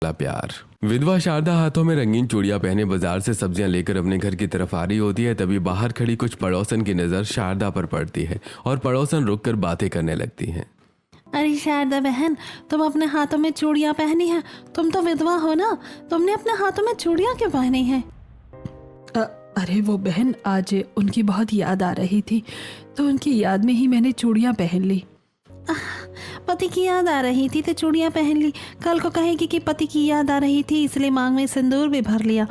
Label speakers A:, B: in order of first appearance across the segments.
A: पहला प्यार। विधवा शारदा हाथों में रंगीन चूड़ियां पहने बाजार से सब्जियां लेकर अपने घर की तरफ आ रही होती है। तभी बाहर खड़ी कुछ पड़ोसन की नजर शारदा पर पड़ती है और पड़ोसन रुककर बातें करने लगती हैं।
B: अरे शारदा बहन, तुम अपने हाथों में चूड़ियां पहनी हैं। तुम तो विधवा हो ना, तुमने अपने हाथों में चूड़ियां क्यों पहनी हैं?
C: अरे वो बहन, आज उनकी बहुत याद आ रही थी तो उनकी याद में ही मैंने चूड़ियां पहन ली।
B: पति की याद आ रही थी तो चूड़ियां पहन ली। कल को कहेगी कि पति की याद आ रही थी इसलिए मांग में सिंदूर भी भर लिया।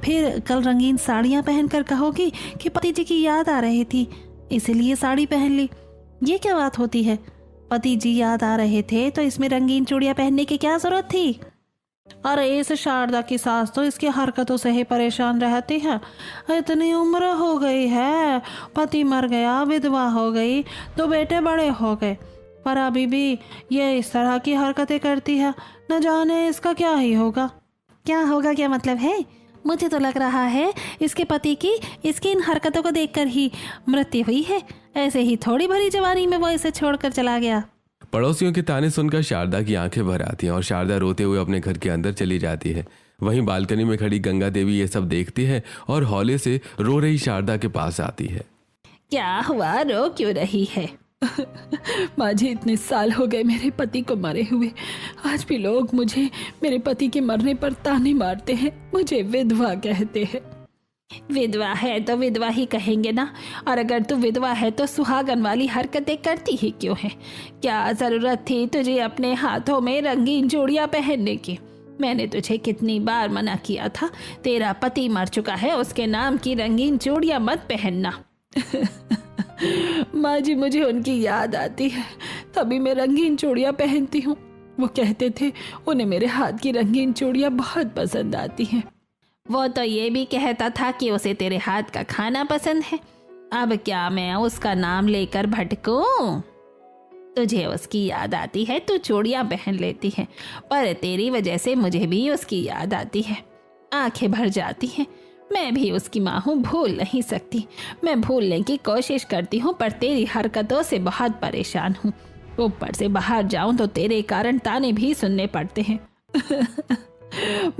B: फिर कल रंगीन साड़ियां पहनकर कहोगी कि पति जी की याद आ रही थी इसलिए साड़ी पहन ली। ये क्या बात होती है? पति जी याद आ रहे थे तो इसमें रंगीन चूड़ियां पहनने की क्या जरूरत थी? अरे इस शारदा की सास तो इसकी हरकतों से ही परेशान रहती है। इतनी उम्र हो गई है, पति मर गया, विधवा हो गई, दो बेटे बड़े हो गए, पर अभी भी ये इस तरह की हरकतें करती है। न जाने इसका क्या ही होगा। क्या होगा क्या मतलब है? मुझे तो लग रहा है इसके पति की इसकी इन हरकतों को देखकर ही मृत्यु हुई है। ऐसे ही थोड़ी भरी जवानी में वो इसे छोड़कर चला गया।
A: पड़ोसियों के ताने सुनकर शारदा की आंखें भर आती हैं और शारदा रोते हुए अपने घर के अंदर चली जाती है। वहीं बालकनी में खड़ी गंगा देवी ये सब देखती है और हौले से रो रही शारदा के पास आती है।
B: क्या हुआ, रो क्यों रही है?
C: माँ जी, इतने साल हो गए मेरे पति को मरे हुए, आज भी लोग मुझे मेरे पति के मरने पर ताने मारते हैं, मुझे विधवा कहते हैं।
B: विधवा है तो विधवा ही कहेंगे ना, और अगर तू विधवा है तो सुहागन वाली हरकतें करती ही क्यों है? क्या जरूरत थी तुझे अपने हाथों में रंगीन चूड़ियां पहनने की? मैंने तुझे कितनी बार मना किया था, तेरा पति मर चुका है, उसके नाम की रंगीन चूड़ियां मत पहनना।
C: माँ जी, मुझे उनकी याद आती है तभी मैं रंगीन चूड़ियां पहनती हूँ। वो कहते थे उन्हें मेरे हाथ की रंगीन चूड़ियां बहुत पसंद आती हैं।
B: वो तो ये भी कहता था कि उसे तेरे हाथ का खाना पसंद है। अब क्या मैं उसका नाम लेकर भटकूं? तुझे उसकी याद आती है तो चूड़ियां पहन लेती है, पर तेरी वजह से मुझे भी उसकी याद आती है, आंखें भर जाती हैं। मैं भी उसकी माँ हूँ, भूल नहीं सकती। मैं भूलने की कोशिश करती हूँ पर तेरी हरकतों से बहुत परेशान हूँ। ऊपर से बाहर जाऊं तो तेरे कारण ताने भी सुनने पड़ते हैं।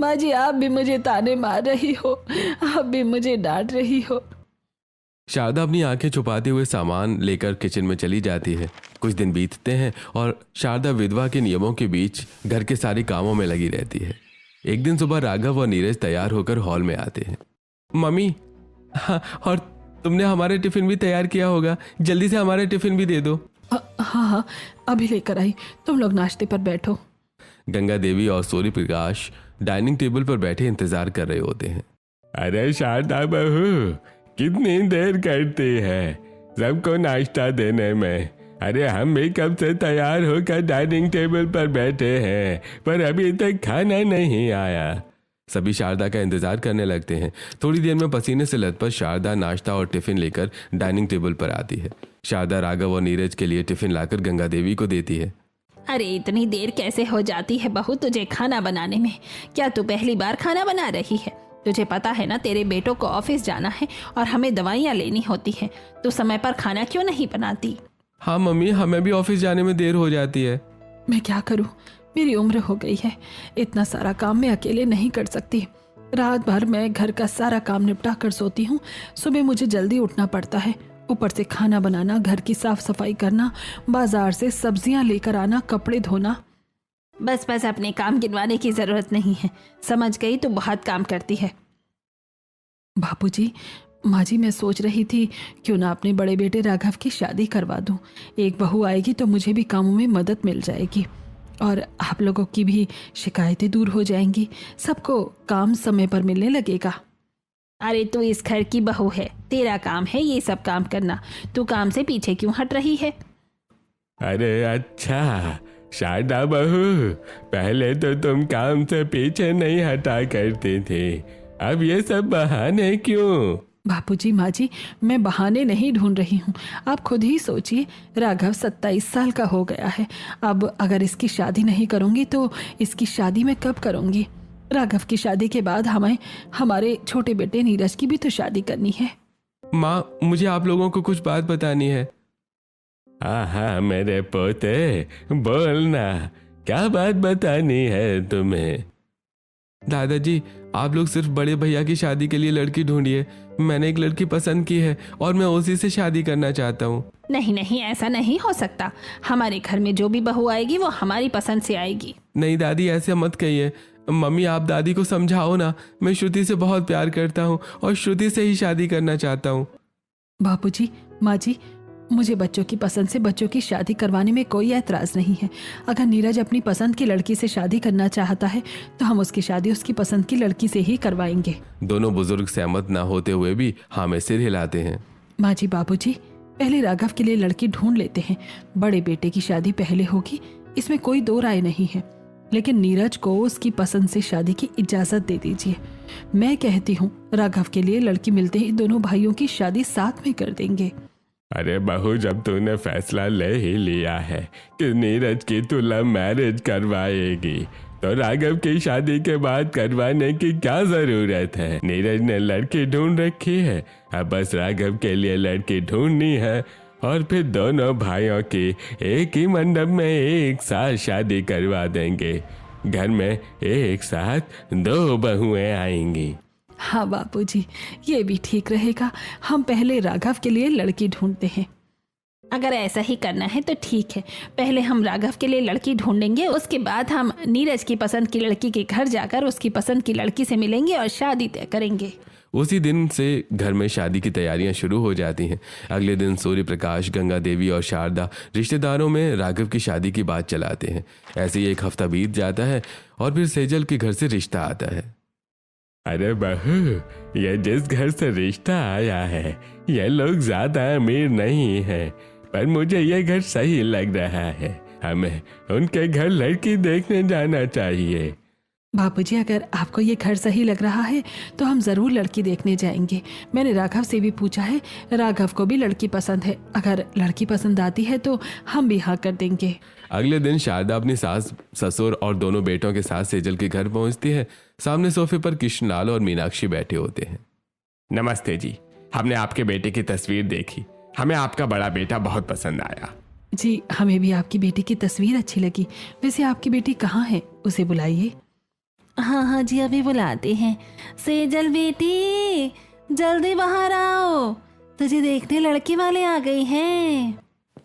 C: माँ जी, आप भी मुझे ताने मार रही हो, आप भी मुझे डांट रही हो।
A: शारदा अपनी आंखें छुपाते हुए सामान लेकर किचन में चली जाती है। कुछ दिन बीतते हैं और शारदा विधवा के नियमों के बीच घर के सारे कामों में लगी रहती है। एक दिन सुबह राघव और नीरज तैयार होकर हॉल में आते हैं। मम्मी, हाँ, और तुमने हमारे टिफिन भी तैयार किया होगा, जल्दी से हमारे टिफिन भी दे दो।
C: हाँ, अभी लेकर आई, तुम लोग नाश्ते पर बैठो।
A: गंगा देवी और सूर्य प्रकाश डाइनिंग टेबल पर बैठे इंतजार कर रहे होते हैं।
D: अरे शारदा बहू, कितनी देर करती है सबको नाश्ता देने में? अरे हम भी कब से तैयार होकर डाइनिंग टेबल पर बैठे हैं पर अभी तक खाना नहीं आया।
A: सभी शारदा का इंतजार करने लगते हैं। थोड़ी देर में पसीने से लथपथ शारदा नाश्ता और टिफिन लेकर डाइनिंग टेबल पर आती है। शारदा राघव और नीरज के लिए टिफिन लाकर गंगा देवी को देती है।
B: अरे इतनी देर कैसे हो जाती है बहू तुझे खाना बनाने में? क्या तू पहली बार खाना बना रही है? तुझे पता है ना तेरे बेटों को ऑफिस जाना है और हमें दवाइयाँ लेनी होती है। तू समय पर खाना क्यों नहीं बनाती?
A: हाँ मम्मी, हमें भी ऑफिस जाने में देर हो जाती है।
C: मैं क्या करूँ, मेरी उम्र हो गई है, इतना सारा काम मैं अकेले नहीं कर सकती। रात भर मैं घर का सारा काम निपटा कर सोती हूँ, सुबह मुझे जल्दी उठना पड़ता है। ऊपर से खाना बनाना, घर की साफ सफाई करना, बाजार से सब्जियां लेकर आना, कपड़े धोना।
B: बस अपने काम गिनवाने की जरूरत नहीं है, समझ गई? तू बहुत काम करती है।
C: बापूजी, माँ जी, मैं सोच रही थी क्यों ना अपने बड़े बेटे राघव की शादी करवा दूं। एक बहू आएगी तो मुझे भी कामों में मदद मिल जाएगी और आप लोगों की भी शिकायतें दूर हो जाएंगी। सबको काम समय पर मिलने लगेगा।
B: अरे तू इस घर की बहू है, तेरा काम है ये सब काम करना। तू काम से पीछे क्यों हट रही है?
D: अरे अच्छा शारदा बहू, पहले तो तुम काम से पीछे नहीं हटा करती थी, अब ये सब बहाने क्यों?
C: बापूजी, माँ जी, मैं बहाने नहीं ढूंढ रही हूँ। आप खुद ही सोचिए, राघव 27 साल का हो गया है। अब अगर इसकी शादी नहीं करूँगी तो इसकी शादी मैं कब करूँगी? राघव की शादी के बाद हमें हमारे छोटे बेटे नीरज की भी तो शादी करनी है।
A: माँ, मुझे आप लोगों को कुछ बात बतानी है।
D: हाँ मेरे पोते, बोलना, क्या बात बतानी है तुम्हें?
A: दादाजी, आप लोग सिर्फ बड़े भैया की शादी के लिए लड़की ढूंढिए। मैंने एक लड़की पसंद की है और मैं उसी से शादी करना चाहता हूँ।
B: नहीं नहीं, ऐसा नहीं हो सकता। हमारे घर में जो भी बहू आएगी वो हमारी पसंद से आएगी।
A: नहीं दादी, ऐसे मत कहिए। मम्मी, आप दादी को समझाओ ना। मैं श्रुति से बहुत प्यार करता हूँ और श्रुति से ही शादी करना चाहता हूँ।
C: बापूजी, माँ जी, मुझे बच्चों की पसंद से बच्चों की शादी करवाने में कोई ऐतराज नहीं है। अगर नीरज अपनी पसंद की लड़की से शादी करना चाहता है तो हम उसकी शादी उसकी पसंद की लड़की से ही करवाएंगे।
A: दोनों बुजुर्ग सहमत ना होते हुए भी हाँ में सिर हिलाते हैं।
C: माँ जी, बाबूजी, पहले राघव के लिए लड़की ढूंढ लेते हैं। बड़े बेटे की शादी पहले होगी, इसमें कोई दो राय नहीं है। लेकिन नीरज को उसकी पसंद से शादी की इजाजत दे दीजिए। मैं कहती हूँ राघव के लिए लड़की मिलते ही दोनों भाइयों की शादी साथ में कर देंगे।
D: अरे बहू, जब तूने फैसला ले ही लिया है कि नीरज की तू लव मैरिज करवाएगी तो राघव की शादी के बाद करवाने की क्या जरूरत है। नीरज ने लड़की ढूंढ रखी है, अब बस राघव के लिए लड़की ढूंढनी है और फिर दोनों भाइयों की एक ही मंडप में एक साथ शादी करवा देंगे। घर में एक साथ दो बहुएं आएंगी।
C: हाँ बापूजी, ये भी ठीक रहेगा। हम पहले राघव के लिए लड़की ढूंढते हैं।
B: अगर ऐसा ही करना है तो ठीक है। पहले हम राघव के लिए लड़की ढूंढेंगे, उसके बाद हम नीरज की पसंद की लड़की के घर जाकर उसकी पसंद की लड़की से मिलेंगे और शादी तय करेंगे।
A: उसी दिन से घर में शादी की तैयारियां शुरू हो जाती हैं। अगले दिन सूर्य प्रकाश, गंगा देवी और शारदा रिश्तेदारों में राघव की शादी की बात चलाते हैं। ऐसे ही एक हफ्ता बीत जाता है और फिर सेजल के घर से रिश्ता आता है।
D: अरे बहू, ये जिस घर से रिश्ता आया है ये लोग ज्यादा अमीर नहीं है, पर मुझे ये घर सही लग रहा है। हमें उनके घर लड़की देखने जाना चाहिए।
C: बापूजी, अगर आपको ये घर सही लग रहा है तो हम जरूर लड़की देखने जाएंगे। मैंने राघव से भी पूछा है, राघव को भी लड़की पसंद है। अगर लड़की पसंद आती है तो हम भी हाँ कर देंगे।
A: अगले दिन शारदा अपनी सास, ससुर और दोनों बेटों के साथ सेजल के घर पहुंचती है। सामने सोफे पर कृष्णलाल और मीनाक्षी बैठे होते हैं।
D: नमस्ते जी, हमने आपके बेटे की तस्वीर देखी, हमें आपका बड़ा बेटा बहुत पसंद आया।
C: जी, हमें भी आपकी बेटी की तस्वीर अच्छी लगी। वैसे आपकी बेटी कहाँ है, उसे बुलाइए।
B: हाँ हाँ जी, अभी बुलाते हैं। सेजल बेटी, जल्दी बाहर आओ, तुझे देखने लड़की वाले आ गए हैं।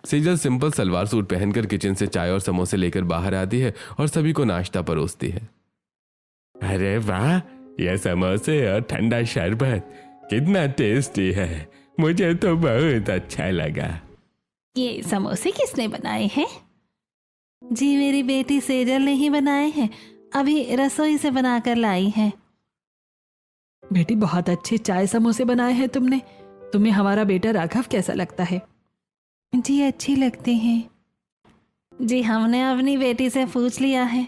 A: सेजल सिंपल सलवार सूट पहनकर किचन से चाय और समोसे लेकर बाहर आती है और सभी को नाश्ता परोसती है।
D: अरे वाह, ये समोसे और ठंडा शरबत कितना टेस्टी है, मुझे तो बहुत अच्छा लगा।
B: ये समोसे किसने बनाए हैं? जी, मेरी बेटी सेजल ने ही बनाए हैं, अभी रसोई से बनाकर लाई है।
C: बेटी, बहुत अच्छे चाय समोसे बनाए हैं तुमने। तुम्हें हमारा बेटा राघव कैसा लगता है?
B: जी, अच्छी लगती हैं। जी, हमने अपनी बेटी से पूछ लिया है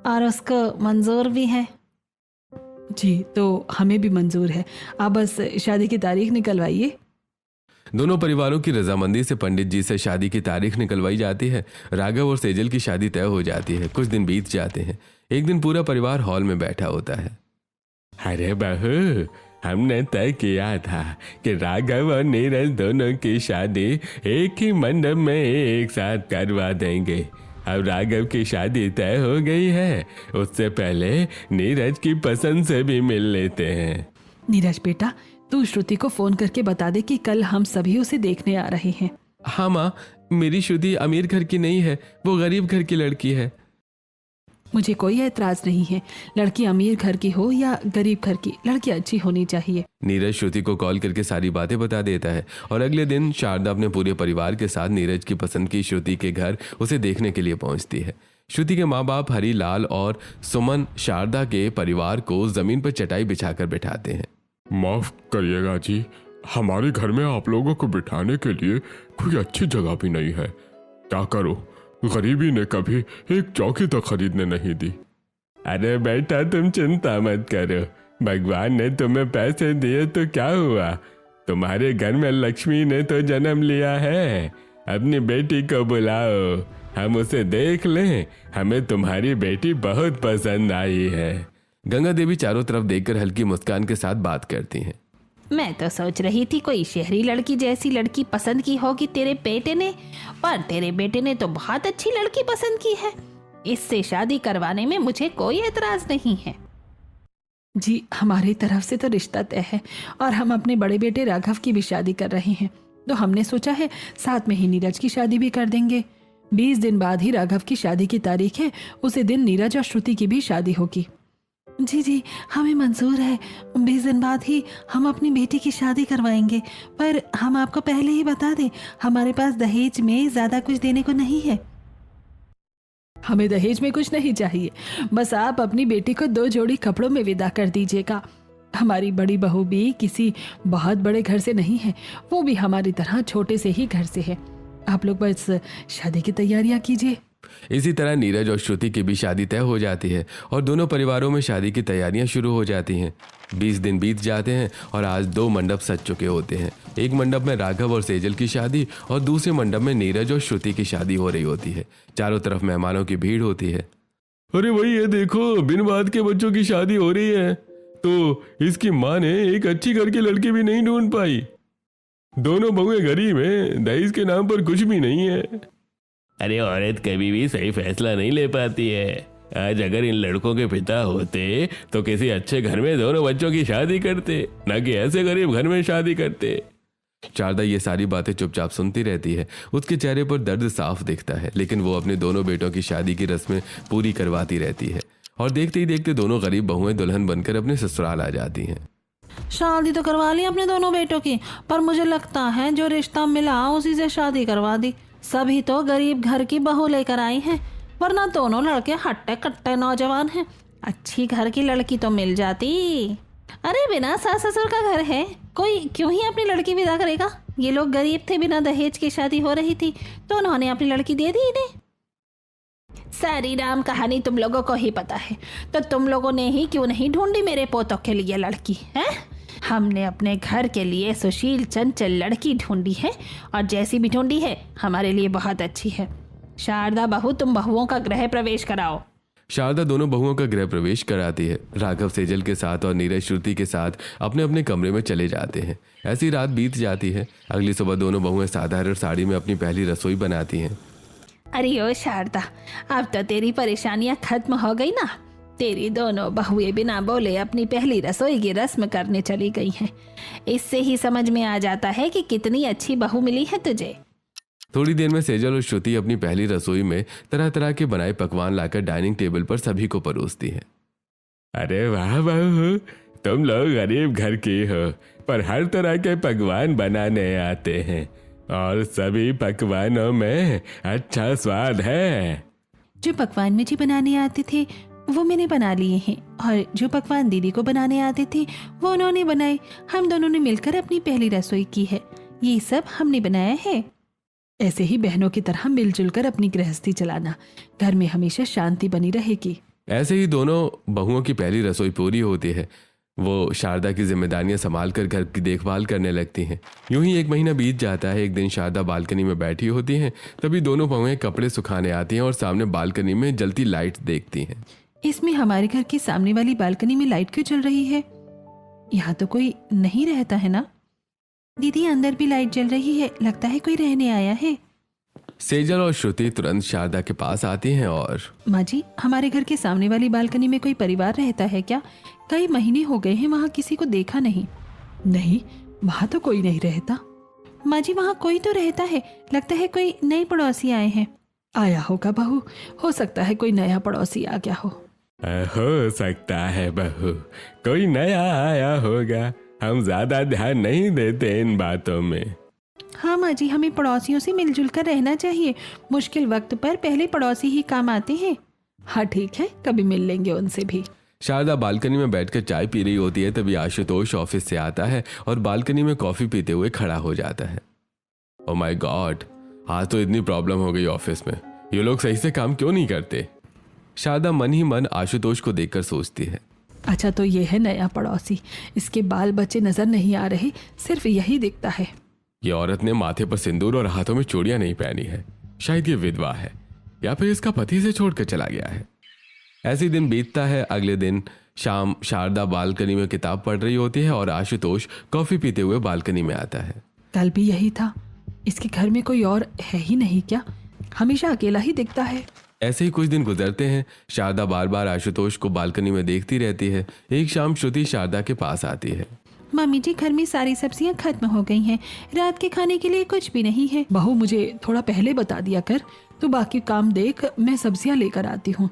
B: और उसको मंजूर भी है।
C: जी, तो हमें भी मंजूर है। आप बस शादी की तारीख निकलवाइए।
A: दोनों परिवारों की रजामंदी से पंडित जी से शादी की तारीख निकलवाई जाती है। राघव और सेजल की शादी तय हो जाती है। कुछ दिन बीत जाते हैं। एक दिन पूरा परिवार हॉल में बैठा होता है।
D: अरे बहू, हमने तय किया था कि राघव और नीरज दोनों की शादी एक ही मंडप में एक साथ करवा देंगे। अब राघव की शादी तय हो गई है, उससे पहले नीरज की पसंद से भी मिल लेते हैं।
C: नीरज बेटा, तू श्रुति को फोन करके बता दे कि कल हम सभी उसे देखने आ रहे हैं।
A: हाँ माँ, मेरी श्रुति अमीर घर की नहीं है, वो गरीब घर की लड़की है।
C: मुझे कोई ऐतराज नहीं है, लड़की अमीर घर की हो या गरीब घर की, लड़की अच्छी होनी चाहिए।
A: नीरज श्रुति को कॉल करके सारी बातें बता देता है और अगले दिन शारदा अपने पूरे परिवार के साथ नीरज की पसंद की श्रुति के घर उसे देखने के लिए पहुंचती है। श्रुति के माँ बाप हरी लाल और सुमन शारदा के परिवार को जमीन पर चटाई बिछाकर बिठाते हैं।
E: माफ करिएगा जी, हमारे घर में आप लोगों को बिठाने के लिए कोई अच्छी जगह भी नहीं है। क्या करो, गरीबी ने कभी एक चौकी तक खरीदने नहीं दी।
D: अरे बेटा, तुम चिंता मत करो, भगवान ने तुम्हें पैसे दिए तो क्या हुआ, तुम्हारे घर में लक्ष्मी ने तो जन्म लिया है। अपनी बेटी को बुलाओ, हम उसे देख लें, हमें तुम्हारी बेटी बहुत पसंद आई है।
A: गंगा देवी चारों तरफ देखकर हल्की मुस्कान के साथ बात करती हैं।
B: मैं तो सोच रही थी कोई शहरी लड़की जैसी लड़की पसंद की होगी तेरे बेटे ने, पर तेरे बेटे ने तो बहुत अच्छी लड़की पसंद की है। इससे शादी करवाने में मुझे कोई एतराज नहीं है।
C: जी, हमारी तरफ से तो रिश्ता तय है और हम अपने बड़े बेटे राघव की भी शादी कर रहे हैं, तो हमने सोचा है साथ में ही नीरज की शादी भी कर देंगे। 20 दिन बाद ही राघव की शादी की तारीख है, उसी दिन नीरज और श्रुति की भी शादी होगी।
B: जी जी, हमें मंजूर है। 20 दिन बाद ही हम अपनी बेटी की शादी करवाएंगे, पर हम आपको पहले ही बता दें, हमारे पास दहेज में ज़्यादा कुछ देने को नहीं है।
C: हमें दहेज में कुछ नहीं चाहिए, बस आप अपनी बेटी को 2 जोड़ी कपड़ों में विदा कर दीजिएगा। हमारी बड़ी बहू भी किसी बहुत बड़े घर से नहीं है, वो भी हमारी तरह छोटे से ही घर से है। आप लोग बस शादी की तैयारियां कीजिए।
A: इसी तरह नीरज और श्रुति की भी शादी तय हो जाती है और दोनों परिवारों में शादी की तैयारियां शुरू हो जाती हैं। 20 दिन बीत जाते हैं और आज 2 मंडप सज चुके होते हैं। एक मंडप में राघव और सेजल की शादी और दूसरे मंडप में नीरज और श्रुति की शादी हो रही होती है। चारों तरफ मेहमानों की भीड़ होती है।
D: अरे वही ये देखो, बिन बात के बच्चों की शादी हो रही है, तो इसकी माँ ने एक अच्छी घर की लड़की भी नहीं ढूंढ पाई। दोनों बहुएं गरीब हैं, दहेज के नाम पर कुछ भी नहीं है।
E: अरे औरत कभी भी सही फैसला नहीं ले पाती है। आज अगर इन लड़कों के पिता होते तो किसी अच्छे घर में दोनों बच्चों की शादी करते, न कि ऐसे गरीब घर में शादी करते।
A: शारदा ये सारी बातें चुपचाप सुनती रहती है। उसके चेहरे पर दर्द साफ दिखता है, लेकिन वो अपने दोनों बेटों की शादी की रस्में पूरी करवाती रहती है और देखते ही देखते दोनों गरीब बहुएं दुल्हन बनकर अपने ससुराल आ जाती हैं।
B: शादी तो करवा ली अपने दोनों बेटों की, पर मुझे लगता है जो रिश्ता मिला उसी से शादी करवा दी। सभी तो गरीब घर की बहू लेकर आई हैं, वरना दोनों लड़के हट्टे कट्टे नौजवान हैं। अच्छी घर की लड़की तो मिल जाती। अरे बिना सास ससुर का घर है, कोई क्यों ही अपनी लड़की विदा करेगा। ये लोग गरीब थे, बिना दहेज की शादी हो रही थी तो उन्होंने अपनी लड़की दे दी इन्हें। सारी राम कहानी तुम लोगों को ही पता है, तो तुम लोगों ने ही क्यों नहीं ढूंढी मेरे पोतों के लिए लड़की है। हमने अपने घर के लिए सुशील चंचल लड़की ढूंढी है, और जैसी भी ढूंढी है हमारे लिए बहुत अच्छी है। शारदा बहू, तुम बहुओं का गृह प्रवेश कराओ।
A: शारदा दोनों बहुओं का गृह प्रवेश कराती है। राघव सेजल के साथ और नीरज श्रुति के साथ अपने अपने कमरे में चले जाते हैं। ऐसी रात बीत जाती है। अगली सुबह दोनों बहुएं साधारण साड़ी में अपनी पहली रसोई बनाती हैं।
B: अरे ओ शारदा, अब तो तेरी परेशानियां खत्म हो गई ना। तेरी दोनों बहुएं बिना बोले अपनी पहली रसोई की रस्म करने चली गई हैं। इससे ही समझ में आ जाता है कि कितनी अच्छी बहू मिली है तुझे।
A: थोड़ी देर में सेजल और श्रुति अपनी पहली रसोई में तरह तरह के बनाए पकवान लाकर डाइनिंग टेबल पर सभी को परोसती है।
D: अरे वाह बहू, तुम लोग गरीब घर की हो, पर हर तरह के पकवान बनाने आते हैं और सभी पकवानों में अच्छा स्वाद है।
B: जो पकवान मुझे बनाने आते थे वो मैंने बना लिए हैं, और जो पकवान दीदी को बनाने आते थे वो उन्होंने बनाए। हम दोनों ने मिलकर अपनी पहली रसोई की है। ये सब हमने बनाया है।
C: ऐसे ही बहनों की तरह मिलजुल कर अपनी गृहस्थी चलाना, घर में हमेशा शांति बनी रहेगी।
A: ऐसे ही दोनों बहुओं की पहली रसोई पूरी होती है। वो शारदा की जिम्मेदारियां संभालकर घर की देखभाल करने लगती हैं। यूं ही 1 महीना बीत जाता है। एक दिन शारदा बालकनी में बैठी होती हैं, तभी दोनों बहुएं कपड़े सुखाने आती हैं और सामने बालकनी में जलती लाइट देखती हैं।
B: इसमें हमारे घर के सामने वाली बालकनी में लाइट क्यों जल रही है? यहाँ तो कोई नहीं रहता है ना? दीदी, अंदर भी लाइट जल रही है, लगता है कोई रहने आया है।
A: सेजल और श्रुति तुरंत शारदा के पास आती हैं और
B: माँ जी, हमारे घर के सामने वाली बालकनी में कोई परिवार रहता है क्या? कई महीने हो गए हैं, वहाँ किसी को देखा नहीं।
C: नहीं, वहाँ तो कोई नहीं रहता।
B: माँ जी, वहाँ कोई तो रहता है, लगता है कोई नए पड़ोसी आए हैं।
C: आया होगा बहू, हो सकता है कोई नया पड़ोसी आ गया हो।
D: हो सकता है बहू, कोई नया आया होगा। हम ज्यादा ध्यान नहीं देते इन बातों में।
B: हाँ माँ जी, हमें पड़ोसियों से मिलजुल कर रहना चाहिए। मुश्किल वक्त पर पहले पड़ोसी ही काम आते हैं।
C: हाँ ठीक है, कभी मिल लेंगे उनसे भी।
A: शारदा बालकनी में बैठकर चाय पी रही होती है, तभी आशुतोष ऑफिस से आता है और बालकनी में कॉफी पीते हुए खड़ा हो जाता है। ओह माय गॉड, आज तो इतनी प्रॉब्लम हो गई ऑफिस में। ये लोग सही से काम क्यों नहीं करते? शारदा मन ही मन आशुतोष को देखकर सोचती है।
C: अच्छा, तो ये है नया पड़ोसी। इसके बाल बच्चे नजर नहीं आ रहे, सिर्फ यही दिखता है।
A: ये औरत ने माथे पर सिंदूर और हाथों में चूड़ियां नहीं पहनी है। शायद ये विधवा है या फिर इसका पति से छोड़कर चला गया है। ऐसे दिन बीतता है। अगले दिन शाम शारदा बालकनी में किताब पढ़ रही होती है और आशुतोष कॉफी पीते हुए बालकनी में आता है।
C: कल भी यही था। इसके घर में कोई और है ही नहीं क्या? हमेशा अकेला ही दिखता है।
A: ऐसे ही कुछ दिन गुजरते हैं। शारदा बार बार आशुतोष को बालकनी में देखती रहती है। एक शाम श्रुति शारदा के पास आती है।
B: मम्मी जी, घर में सारी सब्जियां खत्म हो गई हैं। रात के खाने के लिए कुछ भी नहीं है।
C: बहू मुझे थोड़ा पहले बता दिया कर, तो बाकी काम देख, मैं सब्जियां लेकर आती हूँ।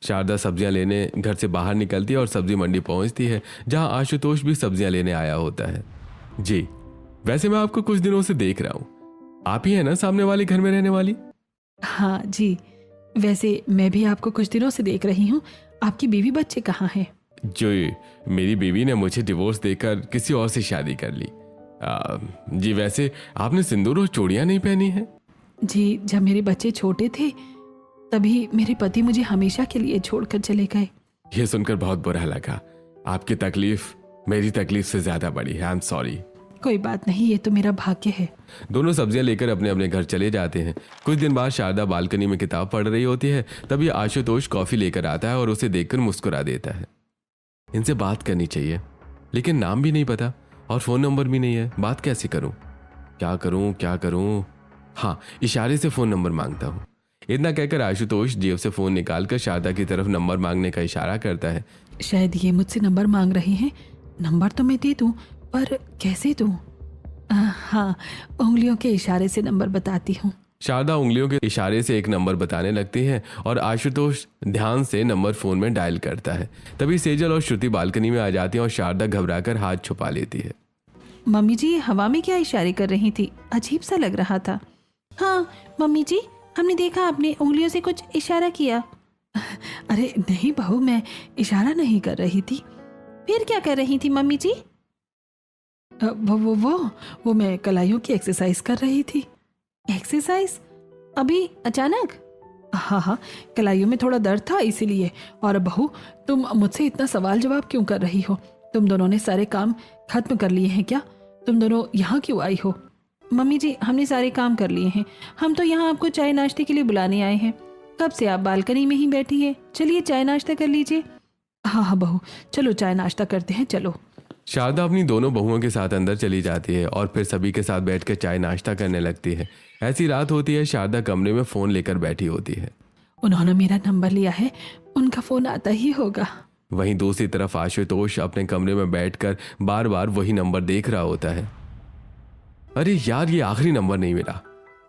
A: शारदा सब्जियां लेने घर से बाहर निकलती है और सब्जी मंडी पहुंचती है, जहां आशुतोष भी सब्जियां लेने आया होता है। जी, वैसे मैं आपको कुछ दिनों से देख रहा हूँ। आप ही है ना सामने वाले घर में रहने वाली?
C: हाँ जी, वैसे मैं भी आपको कुछ दिनों से देख रही हूँ। आपकी बीवी बच्चे कहाँ हैं?
A: जो मेरी बीवी ने मुझे डिवोर्स देकर किसी और से शादी कर ली। जी, वैसे आपने सिंदूर और चूड़ियां नहीं पहनी है?
C: जी, जब मेरे बच्चे छोटे थे तभी मेरे पति मुझे हमेशा के लिए छोड़कर चले गए।
A: यह सुनकर बहुत बुरा लगा। आपकी तकलीफ मेरी तकलीफ से ज्यादा बड़ी है। I am sorry.
C: कोई बात नहीं, ये तो मेरा भाग्य है।
A: दोनों सब्जियां लेकर अपने अपने घर चले जाते हैं। कुछ दिन बाद शारदा बालकनी में किताब पढ़ रही होती है। तभी आशुतोष कॉफी लेकर आता है और उसे देखकर मुस्कुरा देता है। इनसे बात करनी चाहिए, लेकिन नाम भी नहीं पता और फोन नंबर भी नहीं है। बात कैसे करूं? क्या करूं? हाँ, इशारे से फोन नंबर मांगता हूं। इतना कहकर आशुतोष जेब से फोन निकालकर शारदा की तरफ नंबर मांगने का इशारा करता है।
C: शायद ये मुझसे नंबर मांग रहे हैं। नंबर तो मैं दे दूं, पर कैसे दूं? हाँ, उंगलियों के इशारे से नंबर बताती हूँ।
A: शारदा उंगलियों के इशारे से एक नंबर बताने लगती है और आशुतोष ध्यान से नंबर फोन में डायल करता है। तभी सेजल और श्रुति बालकनी में आ जाती हैं और शारदा घबराकर हाथ छुपा लेती है।
B: मम्मी जी, हवा में क्या इशारे कर रही थी? अजीब सा लग रहा था। हाँ मम्मी जी, हमने देखा आपने उंगलियों से कुछ इशारा किया।
C: अरे नहीं बहू, मैं इशारा नहीं कर रही थी।
B: फिर क्या कर रही थी मम्मी जी?
C: वो मैं कलाइयों की एक्सरसाइज कर रही थी।
B: एक्सरसाइज? अभी अचानक?
C: हाँ, कलाइयों में थोड़ा दर्द था इसीलिए। और बहू, तुम मुझसे इतना सवाल जवाब क्यों कर रही हो? तुम दोनों ने सारे काम खत्म कर लिए हैं क्या? तुम दोनों यहाँ क्यों आई हो?
B: मम्मी जी, हमने सारे काम कर लिए हैं। हम तो यहाँ आपको चाय नाश्ते के लिए बुलाने आए हैं। कब से आप बालकनी में ही बैठी हैं? चलिए चाय नाश्ता कर लीजिए।
C: हाँ बहू, चलो चाय नाश्ता करते हैं, चलो।
A: शारदा अपनी दोनों बहुओं के साथ अंदर चली जाती है और फिर सभी के साथ बैठकर चाय नाश्ता करने लगती है। ऐसी रात होती है, शारदा कमरे में फोन लेकर बैठी होती है।
C: उन्होंने मेरा नंबर लिया है, उनका फोन आता ही होगा।
A: वहीं दूसरी तरफ आशुतोष अपने कमरे में बैठकर बार बार वही नंबर देख रहा होता है। अरे यार, ये आखिरी नंबर नहीं मिला।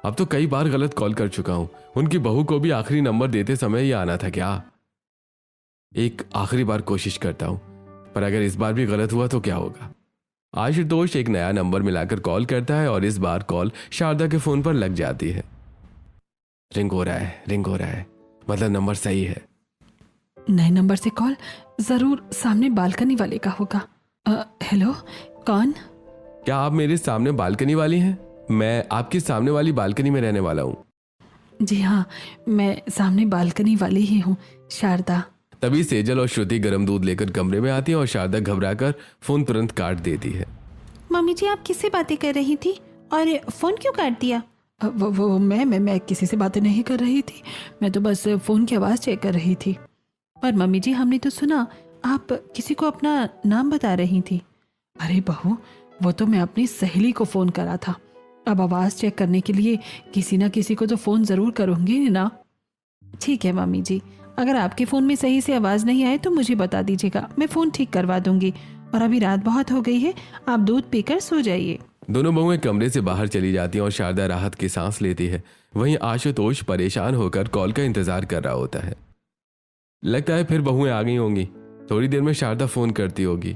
A: अब तो कई बार गलत कॉल कर चुका हूं। उनकी बहू को भी आखिरी नंबर देते समय ही आना था क्या? एक आखिरी बार कोशिश करता हूं, पर अगर इस बार भी गलत हुआ तो क्या होगा? आशुतोष एक नया नंबर मिलाकर कॉल करता है और इस बार कॉल शारदा के फोन पर लग जाती है। रिंग हो रहा है, मतलब नंबर सही है।
C: नए नंबर से कॉल, जरूर सामने बालकनी वाले का होगा। हेलो, कौन?
A: क्या आप मेरे सामने बालकनी वाली हैं? मैं आपकी सामने वाली बालकनी में रहने वाला हूँ।
C: जी हाँ, मैं सामने बालकनी वाली ही हूँ, शारदा।
A: तभी सेजल और श्रुति गर्म दूध लेकर कमरे में आती है और शारदा घबराकर फोन तुरंत काट देती है।
B: मम्मी जी, आप किससे बातें कर रही थी और फोन क्यों काट दिया?
C: वो मैं किसी से बातें नहीं कर रही थी। मैं तो बस फोन की आवाज़ चेक कर रही थी।
B: पर मम्मी जी, हमने तो सुना आप किसी को अपना नाम बता रही थी।
C: अरे बहू, वो तो मैं अपनी सहेली को फ़ोन करा था। अब आवाज़ चेक करने के लिए किसी ना किसी को तो फ़ोन ज़रूर करूँगी ना।
B: ठीक है मम्मी जी, अगर आपके फ़ोन में सही से आवाज़ नहीं आए तो मुझे बता दीजिएगा, मैं फ़ोन ठीक करवा दूंगी। और अभी रात बहुत हो गई है, आप दूध पीकर सो जाइए।
A: दोनों बहुएं कमरे से बाहर चली जाती हैं और शारदा राहत की सांस लेती है। वहीं आशुतोष परेशान होकर कॉल का इंतजार कर रहा होता है। लगता है फिर बहुएं आ गई होंगी। थोड़ी देर में शारदा फोन करती होगी।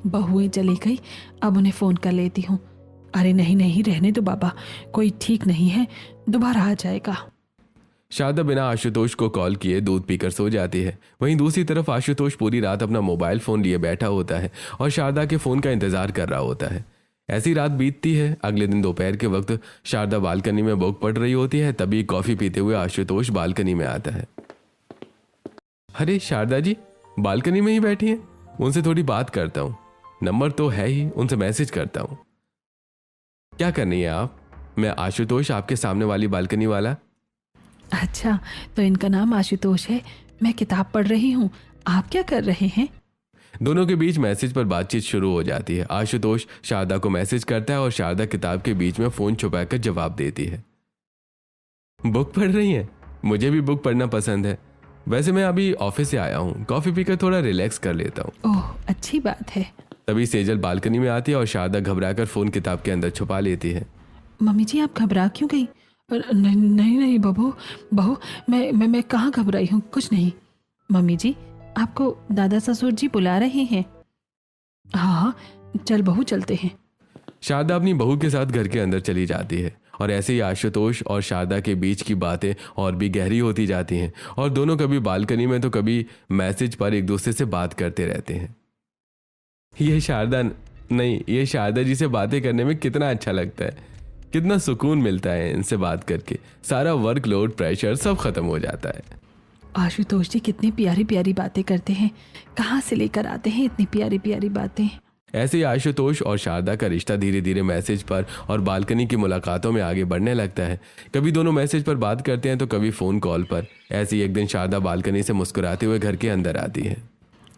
C: बहुएं चली गई, अब उन्हें फ़ोन कर लेती हूँ। अरे नहीं, रहने दो बाबा, कोई ठीक नहीं है, दोबारा आ जाएगा।
A: शारदा बिना आशुतोष को कॉल किए दूध पीकर सो जाती है। वहीं दूसरी तरफ आशुतोष पूरी रात अपना मोबाइल फोन लिए बैठा होता है और शारदा के फोन का इंतजार कर रहा होता है। ऐसी रात बीतती है। अगले दिन दोपहर के वक्त शारदा बालकनी में बुक पढ़ रही होती है। तभी कॉफी पीते हुए आशुतोष बालकनी में आता है। अरे शारदा जी बालकनी में ही बैठी हैं, उनसे थोड़ी बात करता हूँ। नंबर तो है ही, उनसे मैसेज करता हूँ। क्या करनी है आप? मैं आशुतोष, आपके सामने वाली बालकनी वाला।
C: अच्छा, तो इनका नाम आशुतोष है। मैं किताब पढ़ रही हूँ, आप क्या कर रहे हैं?
A: दोनों के बीच मैसेज पर बातचीत शुरू हो जाती है। आशुतोष शारदा को मैसेज करता है और शारदा किताब के बीच में फोन छुपाकर जवाब देती है। बुक पढ़ रही हैं? मुझे भी बुक पढ़ना पसंद है। वैसे मैं अभी ऑफिस से आया हूँ, कॉफी पीकर थोड़ा रिलैक्स कर लेता हूँ।
C: ओह, अच्छी बात है।
A: तभी सेजल बालकनी में आती है और शारदा घबराकर फोन किताब के अंदर छुपा लेती है।
C: मम्मी जी, आप घबरा क्यों गई? नहीं नहीं नहीं बहू, बहू, मैं कहाँ घबराई हूँ, कुछ नहीं।
B: मम्मी जी, आपको दादा ससुर जी बुला रहे हैं।
C: हाँ, चल बहू, चलते हैं।
A: शारदा अपनी बहू के साथ घर के अंदर चली जाती है और ऐसे ही आशुतोष और शारदा के बीच की बातें और भी गहरी होती जाती हैं और दोनों कभी बालकनी में तो कभी मैसेज पर एक दूसरे से बात करते रहते हैं। ये शारदा जी से बातें करने में कितना अच्छा लगता है, कितना सुकून मिलता है इनसे बात करके। सारा वर्कलोड, प्रेशर सब खत्म हो जाता है।
C: आशुतोष जी कितनी प्यारी प्यारी बातें करते हैं, कहाँ से लेकर आते हैं इतनी प्यारी प्यारी बातें।
A: ऐसे ही आशुतोष और शारदा का रिश्ता धीरे धीरे मैसेज पर और बालकनी की मुलाकातों में आगे बढ़ने लगता है। कभी दोनों मैसेज पर बात करते हैं तो कभी फोन कॉल पर। ऐसे ही एक दिन शारदा बालकनी से मुस्कुराते हुए घर के अंदर आती है।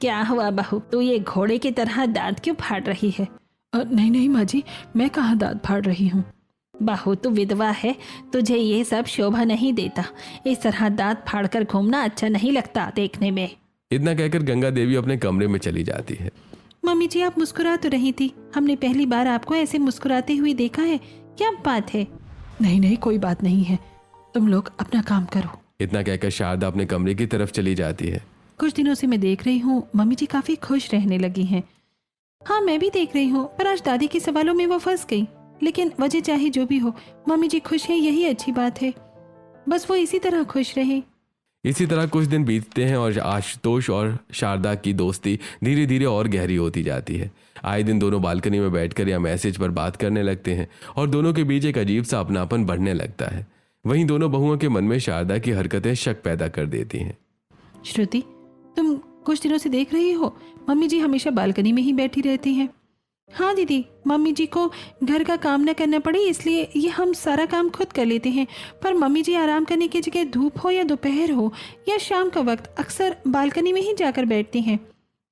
B: क्या हुआ बहू, तू ये घोड़े की तरह दांत क्यों फाड़ रही है?
C: नहीं नहीं माँ जी, मैं कहाँ दांत फाड़ रही हूँ।
B: बहू, तू विधवा है, तुझे ये सब शोभा नहीं देता। इस तरह दांत फाड़कर घूमना अच्छा नहीं लगता देखने में।
A: इतना कहकर गंगा देवी अपने कमरे में चली जाती है।
B: मम्मी जी, आप मुस्कुरा तो रही थी, हमने पहली बार आपको ऐसे मुस्कुराते हुए देखा है, क्या बात है?
C: नहीं नहीं, कोई बात नहीं है, तुम लोग अपना काम करो।
A: इतना कहकर शारदा अपने कमरे की तरफ चली जाती है।
B: कुछ दिनों से मैं देख रही हूँ मम्मी जी काफी खुश रहने लगी हैं। हाँ, मैं भी देख रही हूँ, पर आज दादी के सवालों में वो फंस गई। लेकिन वजह चाहे जो भी हो, मम्मी जी खुश है, यही अच्छी बात है। बस वो इसी तरह खुश रहे।
A: इसी तरह कुछ दिन बीतते हैं और आशुतोष और शारदा की दोस्ती धीरे धीरे और गहरी होती जाती है। आए दिन दोनों बालकनी में बैठकर या मैसेज पर बात करने लगते हैं और दोनों के बीच एक अजीब सा अपनापन बढ़ने लगता है। वहीं दोनों बहुओं के मन में शारदा की हरकतें शक पैदा कर देती हैं।
B: श्रुति, तुम कुछ दिनों से देख रही हो मम्मी जी हमेशा बालकनी में ही बैठी रहती हैं। हाँ दीदी, मम्मी जी को घर का काम न करना पड़े इसलिए ये हम सारा काम खुद कर लेते हैं। पर मम्मी जी आराम करने की जगह धूप हो या दोपहर हो या शाम का वक्त अक्सर बालकनी में ही जाकर बैठती हैं।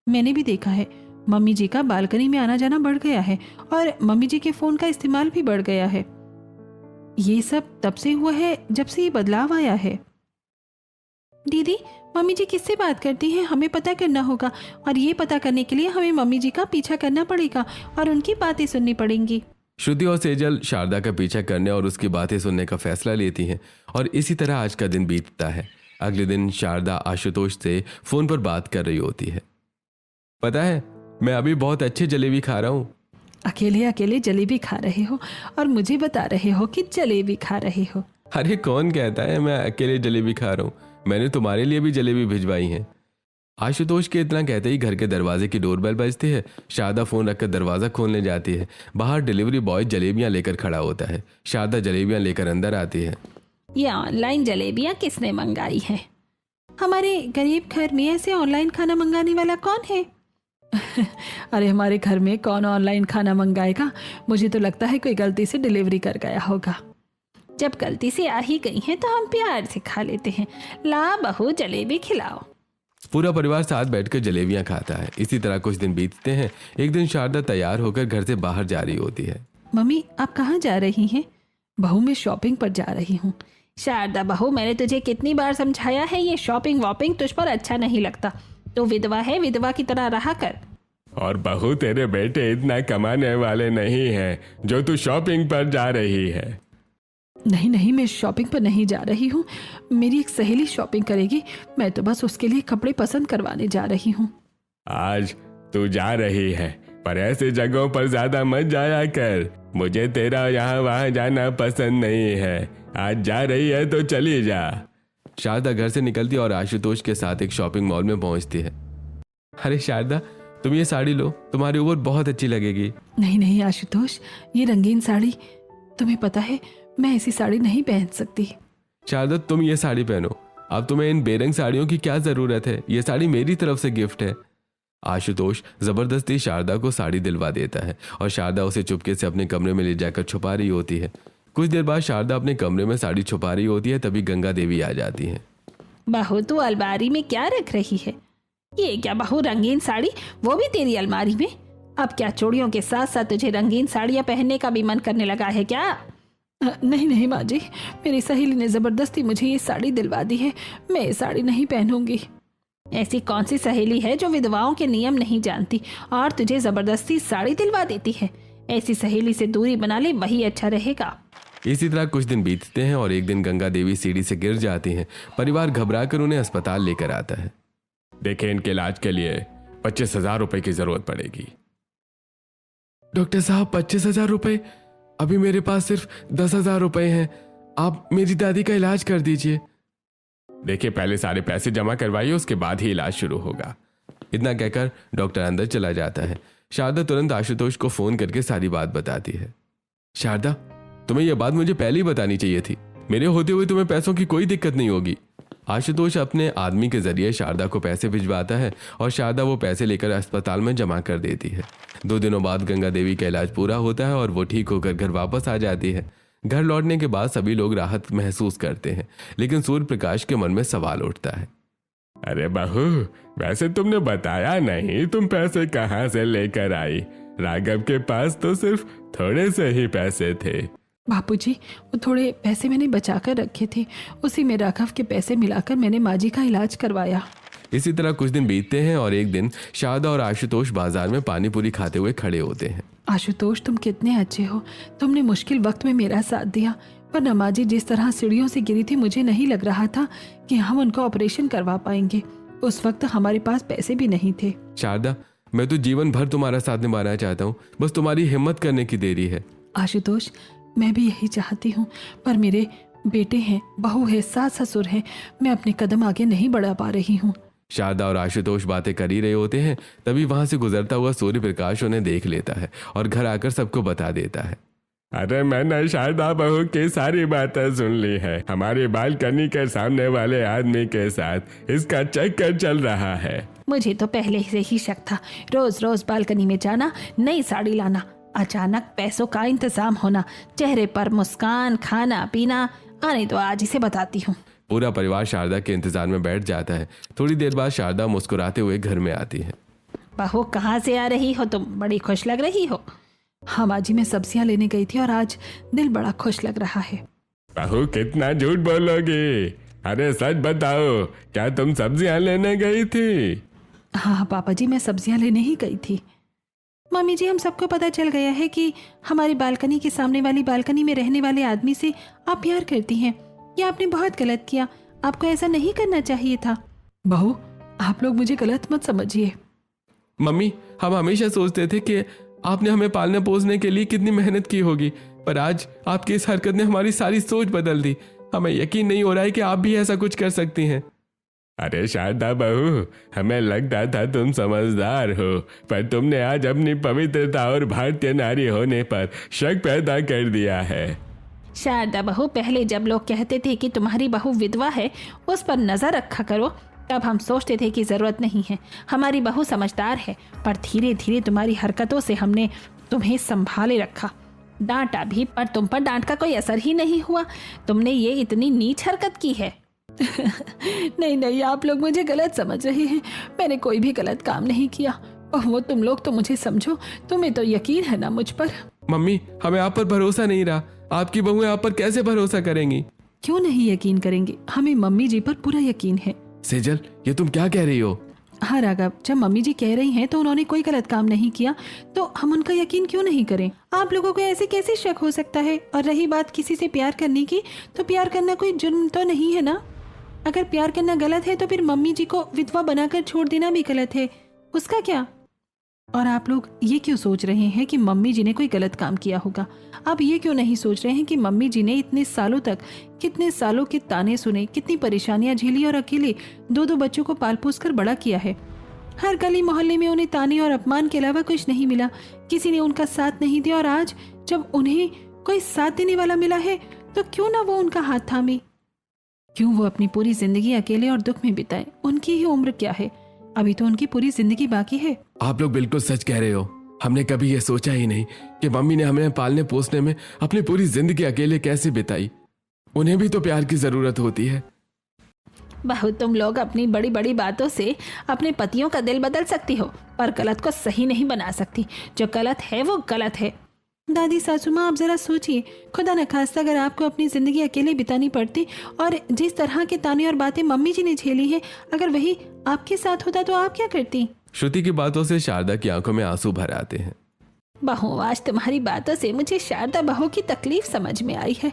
B: मैंने भी देखा है मम्मी जी का बालकनी में आना जाना बढ़ गया है और मम्मी जी के फ़ोन का इस्तेमाल भी बढ़ गया है। ये सब तब से हुआ है जब से ये बदलाव आया है। दीदी, मम्मी जी किससे बात करती हैं हमें पता करना होगा और ये पता करने के लिए हमें मम्मी जी का पीछा करना पड़ेगा और उनकी बातें सुननी पड़ेंगी।
A: श्रुति और सेजल शारदा का पीछा करने और उसकी बातें सुनने का फैसला लेती हैं और इसी तरह आज का दिन बीतता है। अगले दिन शारदा आशुतोष से फोन पर बात कर रही होती है। पता है, मैं अभी बहुत अच्छे जलेबी खा रहा हूँ।
C: अकेले अकेले जलेबी खा रहे हो और मुझे बता रहे हो कि जलेबी खा रहे हो।
A: अरे कौन कहता है मैं अकेले जलेबी खा रहा हूँ, मैंने तुम्हारे लिए भी जलेबी भिजवाई है। आशुतोष के इतना कहते ही घर के दरवाजे की डोरबेल बजती है। शारदा फोन रखकर दरवाजा खोलने जाती है। बाहर डिलीवरी बॉय जलेबियां लेकर खड़ा होता है। शारदा जलेबियां लेकर अंदर आती है।
B: ये ऑनलाइन जलेबियां किसने मंगाई है? हमारे गरीब घर में ऐसे ऑनलाइन खाना मंगाने वाला कौन है?
C: अरे हमारे घर में कौन ऑनलाइन खाना मंगाएगा? मुझे तो लगता है कोई गलती से डिलीवरी कर गया होगा।
B: जब गलती से आ ही गई हैं तो हम प्यार से खा लेते हैं। ला बहू, जलेबी खिलाओ।
A: पूरा परिवार साथ बैठकर जलेबियां खाता है। इसी तरह कुछ दिन बीतते हैं। एक दिन शारदा तैयार होकर घर से बाहर जा रही होती है।
B: मम्मी, आप कहाँ जा रही हैं?
C: बहू, मैं शॉपिंग पर जा रही हूँ।
B: शारदा बहू, मैंने तुझे कितनी बार समझाया है ये शॉपिंग वॉपिंग तुझ पर अच्छा नहीं लगता। तो विधवा है, विधवा की तरह रहा कर।
D: और बहू, तेरे बेटे इतना कमाने वाले नहीं हैं जो तू शॉपिंग पर जा रही है।
C: नहीं नहीं, मैं शॉपिंग पर नहीं जा रही हूँ। मेरी एक सहेली शॉपिंग करेगी, मैं तो बस उसके लिए कपड़े पसंद करवाने जा रही हूँ।
D: आज तू जा रही है, पर ऐसे जगहों पर ज्यादा मत जाया कर। मुझे तेरा यहाँ वहाँ जाना पसंद नहीं है। आज जा रही है तो चली जा।
A: शारदा घर से निकलती है और आशुतोष के साथ एक शॉपिंग मॉल में पहुंचती है। अरे शारदा, तुम ये साड़ी लो, तुम्हारे ऊपर बहुत अच्छी लगेगी।
C: नहीं नहीं आशुतोष, ये रंगीन साड़ी, तुम्हें पता है मैं ऐसी साड़ी नहीं पहन सकती।
A: शारदा, तुम ये साड़ी पहनो। अब तुम्हें इन बेरंग साड़ियों की क्या जरूरत है? ये साड़ी मेरी तरफ से गिफ्ट है। आशुतोष जबरदस्ती शारदा को साड़ी दिलवा देता है और शारदा उसे चुपके से अपने कमरे में ले जाकर छुपा रही होती है। कुछ देर बाद शारदा अपने कमरे में साड़ी छुपा रही होती है, तभी गंगा देवी आ जाती है।
B: बहू, तू अलमारी में क्या रख रही है? ये क्या बहू, रंगीन साड़ी, वो भी तेरी अलमारी में? अब क्या चूड़ियों के साथ साथ तुझे रंगीन साड़ियाँ पहनने का भी मन करने लगा है क्या?
C: नहीं नहीं माँ जी, मेरी सहेली ने ज़बरदस्ती मुझे ये साड़ी दिलवा दी है। मैं ये साड़ी नहीं पहनूंगी।
B: ऐसी कौन सी सहेली है जो विधवाओं के नियम नहीं जानती और तुझे जबरदस्ती साड़ी दिलवा देती है? ऐसी सहेली से दूरी बना ले, वही अच्छा रहेगा।
A: इसी तरह कुछ दिन बीतते हैं और एक दिन गंगा देवी सीढ़ी से गिर जाती हैं। परिवार घबराकर उन्हें अस्पताल लेकर आता है।
D: देखें, इनके इलाज के लिए 25,000 रुपए की जरूरत पड़ेगी।
A: डॉक्टर साहब, 25,000 रुपए? अभी मेरे पास सिर्फ 10,000 रुपए हैं। आप मेरी दादी का इलाज कर दीजिए।
D: देखिए, पहले सारे पैसे जमा करवाइए, उसके बाद ही इलाज शुरू होगा।
A: इतना कहकर डॉक्टर अंदर चला जाता है। शारदा तुरंत आशुतोष को फोन करके सारी बात बताती है। शारदा, तुम्हें यह बात मुझे पहले ही बतानी चाहिए थी। मेरे होते हुए तुम्हें पैसों की कोई दिक्कत नहीं होगी। आशुतोष अपने आदमी के जरिए शारदा को पैसे भिजवाता है और शारदा वो पैसे लेकर अस्पताल में जमा कर देती है। 2 दिनों बाद गंगा देवी का इलाज पूरा होता है और वो ठीक होकर घर वापस आ जाती है। घर लौटने के बाद सभी लोग राहत महसूस करते हैं, लेकिन सूर्य प्रकाश के मन में सवाल उठता है।
D: अरे बहू, वैसे तुमने बताया नहीं तुम पैसे कहाँ से लेकर आई? राघव के पास तो सिर्फ थोड़े से ही पैसे थे।
C: बापूजी, वो थोड़े पैसे मैंने बचा कर रखे थे, उसी में राघव के पैसे मिलाकर मैंने माँ जी का इलाज करवाया।
A: इसी तरह कुछ दिन बीतते हैं और एक दिन शारदा और आशुतोष बाजार में पानी पूरी खाते हुए खड़े होते हैं।
C: आशुतोष, तुम कितने अच्छे हो। तुमने मुश्किल वक्त में मेरा साथ दिया। पर नमा जी जिस तरह सीढ़ियों से गिरी थी, मुझे नहीं लग रहा था कि हम उनका ऑपरेशन करवा पाएंगे। उस वक्त हमारे पास पैसे भी नहीं थे।
A: शारदा, मैं तो जीवन भर तुम्हारा साथ निभाना चाहता हूँ, बस तुम्हारी हिम्मत करने की देरी है।
C: आशुतोष, मैं भी यही चाहती हूँ, पर मेरे बेटे हैं, बहू है, सास ससुर है, मैं अपने कदम आगे नहीं बढ़ा पा रही हूँ।
A: शारदा और आशुतोष बातें कर ही रहे होते हैं, तभी वहां से गुजरता हुआ सूर्य प्रकाश उन्हें देख लेता है और घर आकर सबको बता देता है।
D: अरे, मैंने शारदा बहू की सारी बातें सुन ली है। हमारी बालकनी के सामने वाले आदमी के साथ इसका चक्कर चल रहा है।
B: मुझे तो पहले से ही शक था। रोज रोज बालकनी में जाना, नई साड़ी लाना, अचानक पैसों का इंतजाम होना, चेहरे पर मुस्कान, खाना पीना। आने तो आज इसे बताती हूँ।
A: पूरा परिवार शारदा के इंतजार में बैठ जाता है। थोड़ी देर बाद शारदा मुस्कुराते हुए घर में आती है।
B: बहू, कहाँ से आ रही हो तुम? बड़ी खुश लग रही हो।
C: हाँ माँ जी, मैं सब्जियाँ लेने गई थी और आज दिल बड़ा खुश लग रहा है।
D: बहू, कितना झूठ बोलोगी? अरे सच बताओ, क्या तुम सब्जियां लेने गई थी?
C: हाँ पापा जी, मैं सब्जियाँ लेने ही गई थी।
B: मम्मी जी, हम सबको पता चल गया है कि हमारी बालकनी के सामने वाली बालकनी में रहने वाले आदमी से आप प्यार करती हैं। ये आपने बहुत गलत किया। आपको ऐसा नहीं करना चाहिए था।
C: बहू, आप लोग मुझे गलत मत समझिए।
A: मम्मी, हम हमेशा सोचते थे कि आपने हमें पालने पोसने के लिए कितनी मेहनत की होगी, पर आज आपकी इस हरकत ने हमारी सारी सोच बदल दी। हमें यकीन नहीं हो रहा है कि आप भी ऐसा कुछ कर सकती हैं।
D: अरे शारदा बहू, हमें लगता था तुम समझदार हो, पर तुमने आज अपनी पवित्रता और भारतीय नारी होने पर शक पैदा कर दिया है।
B: शारदा बहू, पहले जब लोग कहते थे कि तुम्हारी बहू विधवा है, उस पर नजर रखा करो, तब हम सोचते थे कि जरूरत नहीं है। हमारी बहू समझदार है, पर धीरे धीरे तुम्हारी हरकतों से हमने तुम्हें संभाले रखा। डांटा भी, पर तुम पर डांट का कोई असर ही नहीं हुआ। तुमने ये इतनी नीच हरकत की है।
C: नहीं नहीं, आप लोग मुझे गलत समझ रहे हैं। मैंने कोई भी गलत काम नहीं किया। और वो तुम लोग तो मुझे समझो, तुम्हें तो यकीन है ना मुझ पर?
A: मम्मी, हमें आप पर भरोसा नहीं रहा। आपकी बहुएं आप पर कैसे भरोसा करेंगी?
C: क्यों नहीं यकीन करेंगे? हमें मम्मी जी पर पूरा यकीन है।
A: सेजल, ये तुम क्या कह रही हो?
C: हाँ राघव, जब मम्मी जी कह रही हैं तो उन्होंने कोई गलत काम नहीं किया, तो हम उनका यकीन क्यों नहीं करें?
B: आप लोगों को ऐसे कैसे शक हो सकता है? और रही बात किसी से प्यार करने की, तो प्यार करना कोई जुर्म तो नहीं है ना। अगर प्यार करना गलत है तो फिर मम्मी जी को विधवा बनाकर छोड़ देना भी गलत है। उसका क्या?
C: और आप लोग ये क्यों सोच रहे हैं कि मम्मी जी ने कोई गलत काम किया होगा? आप ये क्यों नहीं सोच रहे हैं कि मम्मी जी ने इतने सालों तक कितने सालों के ताने सुने, कितनी परेशानियां झेली और अकेले 2-2 बच्चों को पाल पोस कर बड़ा किया है। हर गली मोहल्ले में उन्हें ताने और अपमान के अलावा कुछ नहीं मिला। किसी ने उनका साथ नहीं दिया, और आज जब उन्हें कोई साथ देने वाला मिला है तो क्यों ना वो उनका हाथ थामे? क्यों वो अपनी पूरी जिंदगी अकेले और दुख में बिताए? उनकी ही उम्र क्या है? अभी तो उनकी पूरी जिंदगी बाकी है।
A: आप लोग बिल्कुल सच कह रहे हो। हमने कभी ये सोचा ही नहीं कि मम्मी ने हमें पालने पोसने में अपनी पूरी जिंदगी अकेले कैसे बिताई। उन्हें भी तो प्यार की जरूरत होती है।
B: बहू, तुम लोग अपनी बड़ी बड़ी बातों से अपने पतियों का दिल बदल सकती हो, पर गलत को सही नहीं बना सकती। जो गलत है वो गलत है। दादी सासू माँ, आप जरा सोचिए, खुदा न खास्ता अगर आपको अपनी जिंदगी अकेले बितानी पड़ती और जिस तरह के ताने और बातें मम्मी जी ने झेली हैं, अगर वही आपके साथ होता तो आप क्या करती?
A: श्रुति की बातों से शारदा की आंखों में आंसू भर आते हैं।
B: बहू, आज तुम्हारी बातों से मुझे शारदा बहू की तकलीफ समझ में आई है,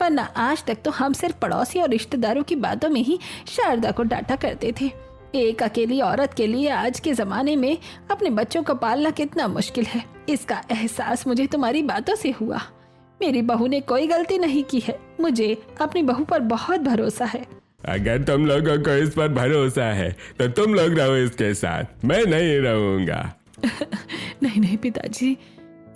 B: वरना आज तक तो हम सिर्फ पड़ोसी और रिश्तेदारों की बातों में ही शारदा को डांटा करते थे। एक अकेली औरत के लिए आज के ज़माने में अपने बच्चों को पालना कितना मुश्किल है, इसका एहसास मुझे तुम्हारी बातों से हुआ। मेरी बहू ने कोई गलती नहीं की है, मुझे अपनी बहू पर बहुत भरोसा है।
D: अगर तुम लोगों को इस पर भरोसा है तो तुम लोग रहो इसके साथ, मैं नहीं रहूंगा।
C: नहीं नहीं पिताजी,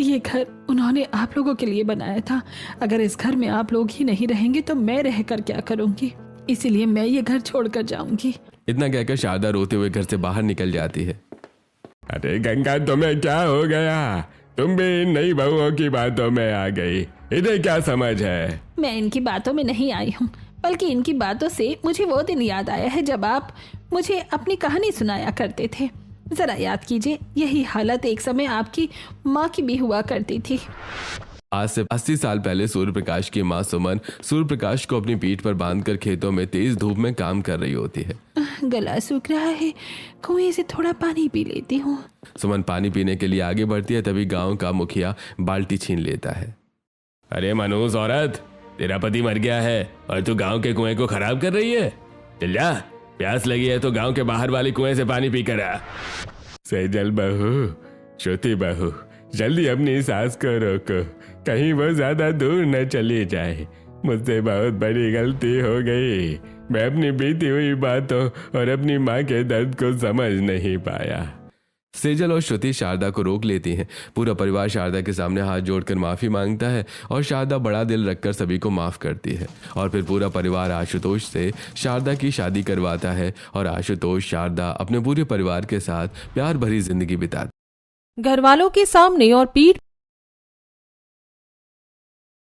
C: ये घर उन्होंने आप लोगों के लिए बनाया था। अगर इस घर में आप लोग ही नहीं रहेंगे तो मैं रहकर क्या करूंगी, इसीलिए मैं ये घर छोड़कर जाऊंगी।
A: इतना कहकर शारदा रोते हुए घर से बाहर निकल जाती है।
D: अरे गंगा, तुम्हें क्या हो गया? तुम भी इन नई बहुओं की बातों में आ गई, इन्हें क्या समझ है?
B: मैं इनकी बातों में नहीं आई हूँ, बल्कि इनकी बातों से मुझे वो दिन याद आया है जब आप मुझे अपनी कहानी सुनाया करते थे। जरा याद कीजिए, यही हालत एक समय आपकी माँ की भी हुआ करती थी।
A: आज से 80 साल पहले सूर्य प्रकाश की माँ सुमन सूर्य प्रकाश को अपनी पीठ पर बांधकर खेतों में तेज धूप में काम कर रही होती है।
B: गला सूख रहा है, कुएं से थोड़ा पानी पी लेती हूँ।
A: सुमन पानी पीने के लिए आगे बढ़ती है, तभी गांव का मुखिया बाल्टी छीन लेता है।
E: अरे मनूस औरत, तेरा पति मर गया है और तू गांव के कुएं को खराब कर रही है। चल जा, प्यास लगी है तो गांव के बाहर वाले कुएं से पानी पी कर आ।
D: सेजल बहू, श्रुति बहू, जल्दी अपनी सास को रोको, कहीं वो ज्यादा दूर न चली जाए। मुझसे बहुत बड़ी गलती हो गई, मैं अपनी बीती हुई बातों और अपनी माँ के दर्द को समझ नहीं पाया।
A: सेजल और श्रुति शारदा को रोक लेती हैं। पूरा परिवार शारदा के सामने हाथ जोड़कर माफी मांगता है और शारदा बड़ा दिल रखकर सभी को माफ करती है। और फिर पूरा परिवार आशुतोष से शारदा की शादी करवाता है और आशुतोष शारदा अपने पूरे परिवार के साथ प्यार भरी जिंदगी बिताते।
F: घर वालों के सामने और पीठ